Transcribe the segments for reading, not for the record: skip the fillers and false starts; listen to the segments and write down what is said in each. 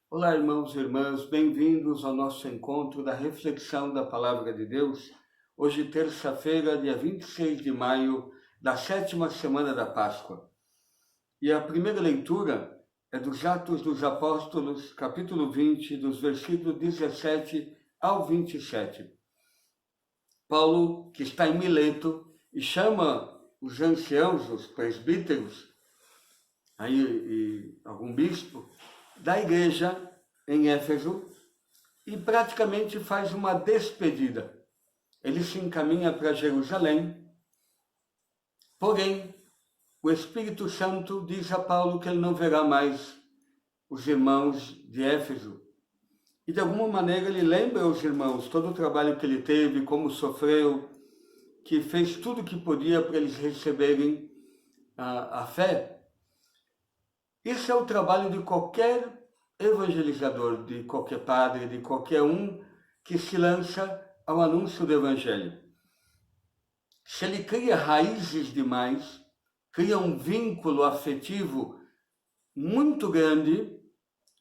Olá, irmãos e irmãs, bem-vindos ao nosso encontro da reflexão da Palavra de Deus. Hoje, terça-feira, dia 26 de maio, da 7ª semana da Páscoa. E a primeira leitura é dos Atos dos Apóstolos, capítulo 20, dos versículos 17 ao 27. Paulo, que está em Mileto, e chama os anciãos, os presbíteros, e algum bispo, da igreja em Éfeso, e praticamente faz uma despedida. Ele se encaminha para Jerusalém, porém, o Espírito Santo diz a Paulo que ele não verá mais os irmãos de Éfeso. E de alguma maneira ele lembra aos irmãos todo o trabalho que ele teve, como sofreu, que fez tudo o que podia para eles receberem a fé. Esse é o trabalho de qualquer evangelizador, de qualquer padre, de qualquer um que se lança ao anúncio do Evangelho. Se ele cria raízes demais, cria um vínculo afetivo muito grande,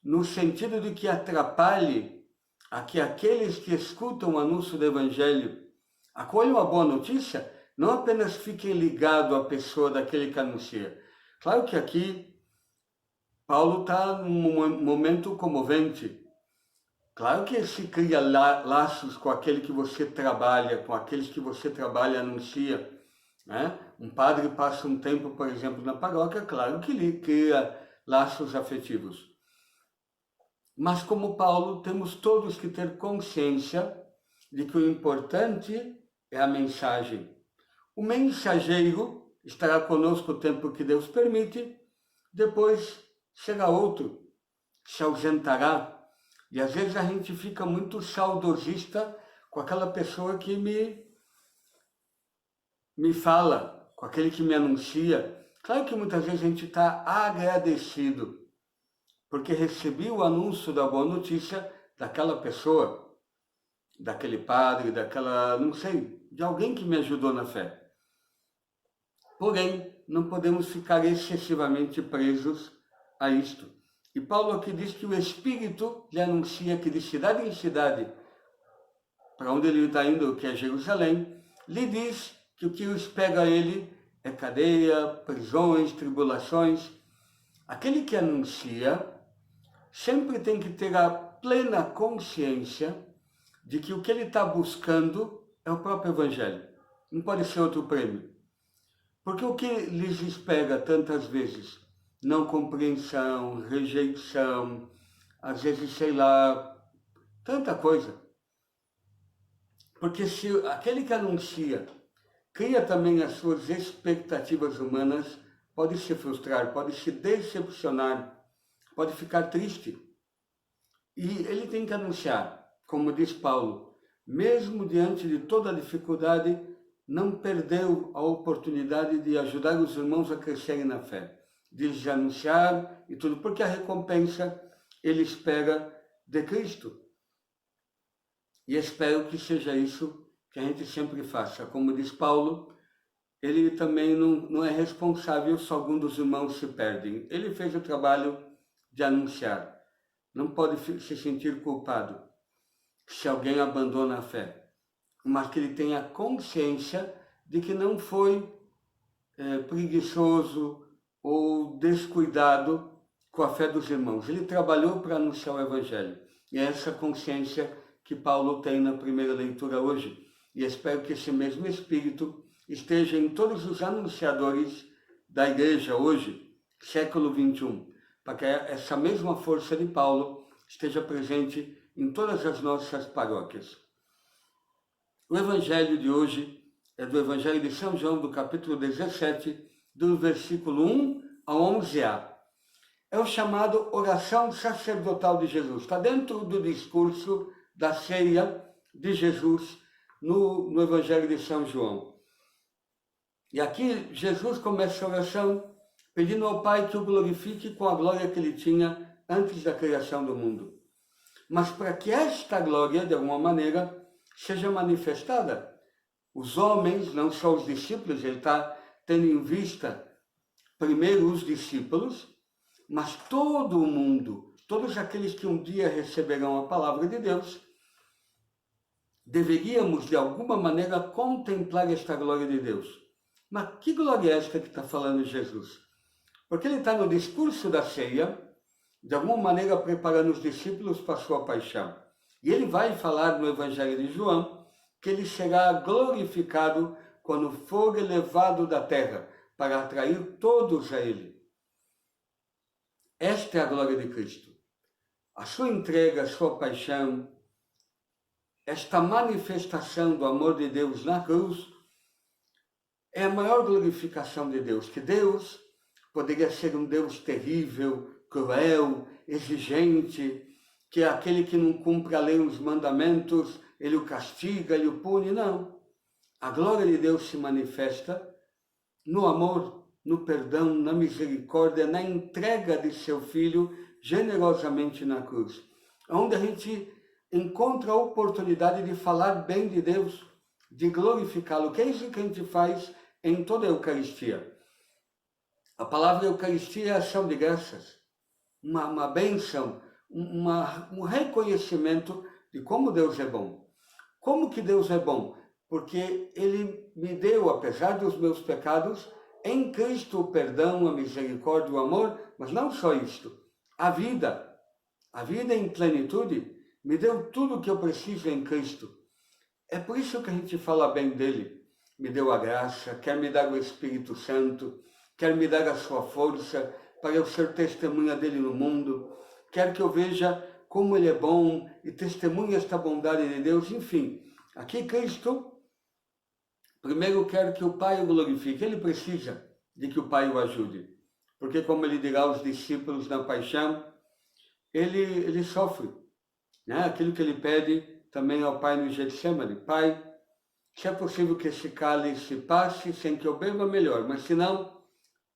no sentido de que atrapalhe a que aqueles que escutam o anúncio do Evangelho acolham a boa notícia, não apenas fiquem ligados à pessoa daquele que anuncia. Claro que aqui Paulo está num momento comovente. Claro que se cria laços com aquele que você trabalha, com aqueles que você trabalha e anuncia. Né? Um padre passa um tempo, por exemplo, na paróquia, claro que ele cria laços afetivos. Mas como Paulo, temos todos que ter consciência de que o importante é a mensagem. O mensageiro estará conosco o tempo que Deus permite, depois será outro, se ausentará. E às vezes a gente fica muito saudosista com aquela pessoa que me fala, com aquele que me anuncia. Claro que muitas vezes a gente está agradecido, porque recebi o anúncio da boa notícia daquela pessoa, daquele padre, daquela, não sei, de alguém que me ajudou na fé. Porém, não podemos ficar excessivamente presos a isto. E Paulo aqui diz que o Espírito lhe anuncia que de cidade em cidade, para onde ele está indo, que é Jerusalém, lhe diz que o que o espera a ele é cadeia, prisões, tribulações. Aquele que anuncia sempre tem que ter a plena consciência de que o que ele está buscando é o próprio Evangelho. Não pode ser outro prêmio. Porque o que lhes espera tantas vezes? Não compreensão, rejeição, às vezes, sei lá, tanta coisa. Porque se aquele que anuncia cria também as suas expectativas humanas, pode se frustrar, pode se decepcionar, pode ficar triste. E ele tem que anunciar, como diz Paulo, mesmo diante de toda a dificuldade, não perdeu a oportunidade de ajudar os irmãos a crescerem na fé, de lhes anunciar e tudo, porque a recompensa ele espera de Cristo. E espero que seja isso que a gente sempre faça. Como diz Paulo, ele também não é responsável só quando os irmãos se perdem. Ele fez o trabalho de anunciar. Não pode se sentir culpado se alguém abandona a fé, mas que ele tenha consciência de que não foi preguiçoso ou descuidado com a fé dos irmãos. Ele trabalhou para anunciar o Evangelho. E é essa consciência que Paulo tem na primeira leitura hoje. E espero que esse mesmo Espírito esteja em todos os anunciadores da igreja hoje, século 21, para que essa mesma força de Paulo esteja presente em todas as nossas paróquias. O Evangelho de hoje é do Evangelho de São João, do capítulo 17, do versículo 1 ao 11a. É o chamado oração sacerdotal de Jesus. Está dentro do discurso da ceia de Jesus no Evangelho de São João. E aqui Jesus começa a oração pedindo ao Pai que o glorifique com a glória que ele tinha antes da criação do mundo. Mas para que esta glória, de alguma maneira, seja manifestada, os homens, não só os discípulos, ele está tendo em vista primeiro os discípulos, mas todo o mundo, todos aqueles que um dia receberão a palavra de Deus, deveríamos de alguma maneira contemplar esta glória de Deus. Mas que glória é esta que está falando Jesus? Porque ele está no discurso da ceia, de alguma maneira preparando os discípulos para a sua paixão. E ele vai falar no Evangelho de João que ele será glorificado quando for elevado da terra, para atrair todos a ele. Esta é a glória de Cristo. A sua entrega, a sua paixão, esta manifestação do amor de Deus na cruz, é a maior glorificação de Deus. Que Deus poderia ser um Deus terrível, cruel, exigente, que é aquele que não cumpre a lei e os mandamentos, ele o castiga, ele o pune. Não. A glória de Deus se manifesta no amor, no perdão, na misericórdia, na entrega de seu Filho generosamente na cruz. Onde a gente encontra a oportunidade de falar bem de Deus, de glorificá-lo, que é isso que a gente faz em toda a Eucaristia. A palavra Eucaristia é ação de graças, uma bênção, um reconhecimento de como Deus é bom. Como que Deus é bom? Porque Ele me deu, apesar dos meus pecados, em Cristo o perdão, a misericórdia, o amor, mas não só isto, a vida em plenitude, me deu tudo o que eu preciso em Cristo. É por isso que a gente fala bem dele. Me deu a graça, quer me dar o Espírito Santo, quer me dar a sua força para eu ser testemunha dele no mundo, quer que eu veja como ele é bom e testemunhe esta bondade de Deus. Enfim, aqui Cristo primeiro quer que o Pai o glorifique. Ele precisa de que o Pai o ajude. Porque, como ele dirá aos discípulos na paixão, ele sofre. Né? Aquilo que ele pede também ao Pai no Getsemane. Pai, se é possível que esse cálice passe sem que eu beba, melhor. Mas se não,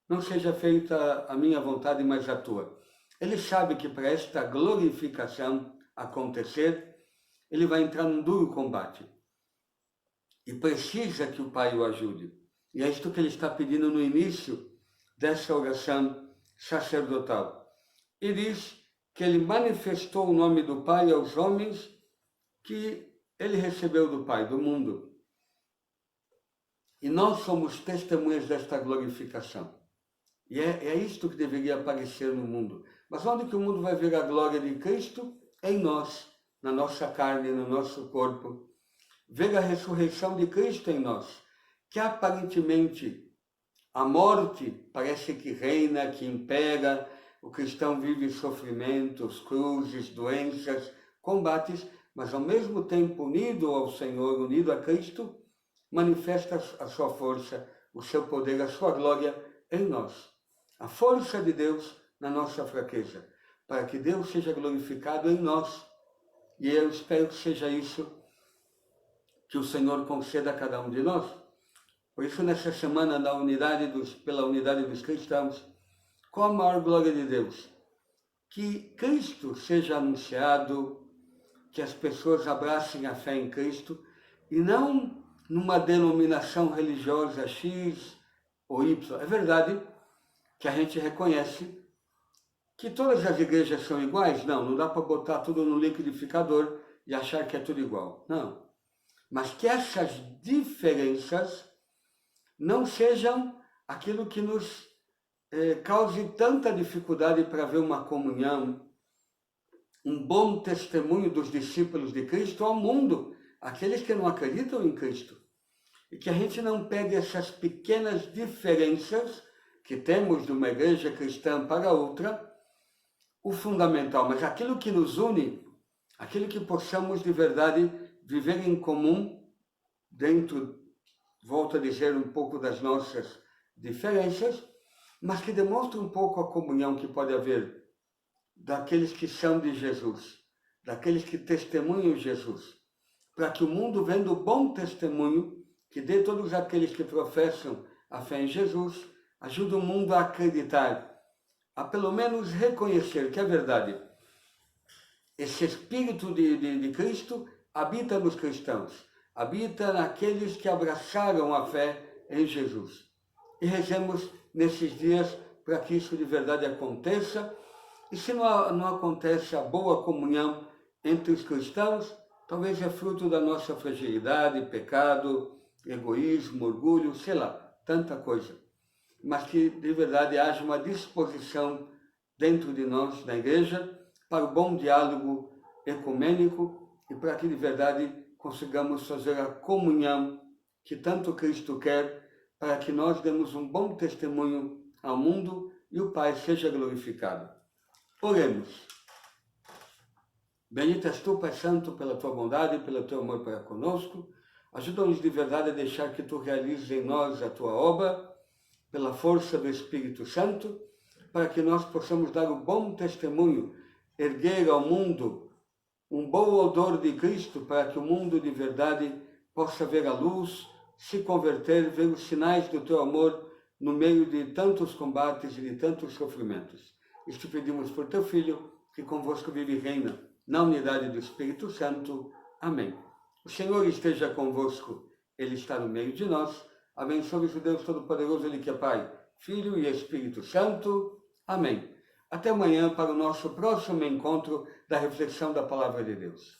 não seja feita a minha vontade, mas a tua. Ele sabe que para esta glorificação acontecer, ele vai entrar num duro combate. E precisa que o Pai o ajude. E é isto que ele está pedindo no início dessa oração sacerdotal. E diz que ele manifestou o nome do Pai aos homens que ele recebeu do Pai, do mundo. E nós somos testemunhas desta glorificação. E é isto que deveria aparecer no mundo. Mas onde que o mundo vai ver a glória de Cristo? Em nós, na nossa carne, no nosso corpo. Ver a ressurreição de Cristo em nós, que aparentemente a morte parece que reina, que impera, o cristão vive sofrimentos, cruzes, doenças, combates, mas ao mesmo tempo unido ao Senhor, unido a Cristo, manifesta a sua força, o seu poder, a sua glória em nós. A força de Deus na nossa fraqueza, para que Deus seja glorificado em nós. E eu espero que seja isso que o Senhor conceda a cada um de nós. Por isso, nessa semana pela unidade dos cristãos, qual a maior glória de Deus? Que Cristo seja anunciado, que as pessoas abracem a fé em Cristo, e não numa denominação religiosa X ou Y. É verdade que a gente reconhece que todas as igrejas são iguais? Não dá para botar tudo no liquidificador e achar que é tudo igual. Não. Mas que essas diferenças não sejam aquilo que nos cause tanta dificuldade para ver uma comunhão, um bom testemunho dos discípulos de Cristo ao mundo, aqueles que não acreditam em Cristo. E que a gente não pegue essas pequenas diferenças que temos de uma igreja cristã para outra, o fundamental, mas aquilo que nos une, aquilo que possamos de verdade viver em comum dentro, volto a dizer, um pouco das nossas diferenças, mas que demonstra um pouco a comunhão que pode haver daqueles que são de Jesus, daqueles que testemunham Jesus, para que o mundo, vendo o bom testemunho, que dê todos aqueles que professam a fé em Jesus, ajude o mundo a acreditar, a pelo menos reconhecer que é verdade. Esse Espírito de Cristo habita nos cristãos. habita naqueles que abraçaram a fé em Jesus. E rezemos nesses dias para que isso de verdade aconteça. E se não acontece a boa comunhão entre os cristãos, talvez é fruto da nossa fragilidade, pecado, egoísmo, orgulho, sei lá, tanta coisa. Mas que de verdade haja uma disposição dentro de nós, na igreja, para o bom diálogo ecumênico e para que de verdade consigamos fazer a comunhão que tanto Cristo quer, para que nós demos um bom testemunho ao mundo e o Pai seja glorificado. Oremos. Bendito és tu, Pai Santo, pela tua bondade e pelo teu amor para conosco. Ajuda-nos de verdade a deixar que tu realizes em nós a tua obra, pela força do Espírito Santo, para que nós possamos dar o bom testemunho, erguer ao mundo um bom odor de Cristo, para que o mundo de verdade possa ver a luz, se converter, ver os sinais do teu amor no meio de tantos combates e de tantos sofrimentos. Isto pedimos por teu Filho, que convosco vive e reina, na unidade do Espírito Santo. Amém. O Senhor esteja convosco, Ele está no meio de nós. Abençoe o Deus Todo-Poderoso, Ele que é Pai, Filho e Espírito Santo. Amém. Até amanhã para o nosso próximo encontro da reflexão da Palavra de Deus.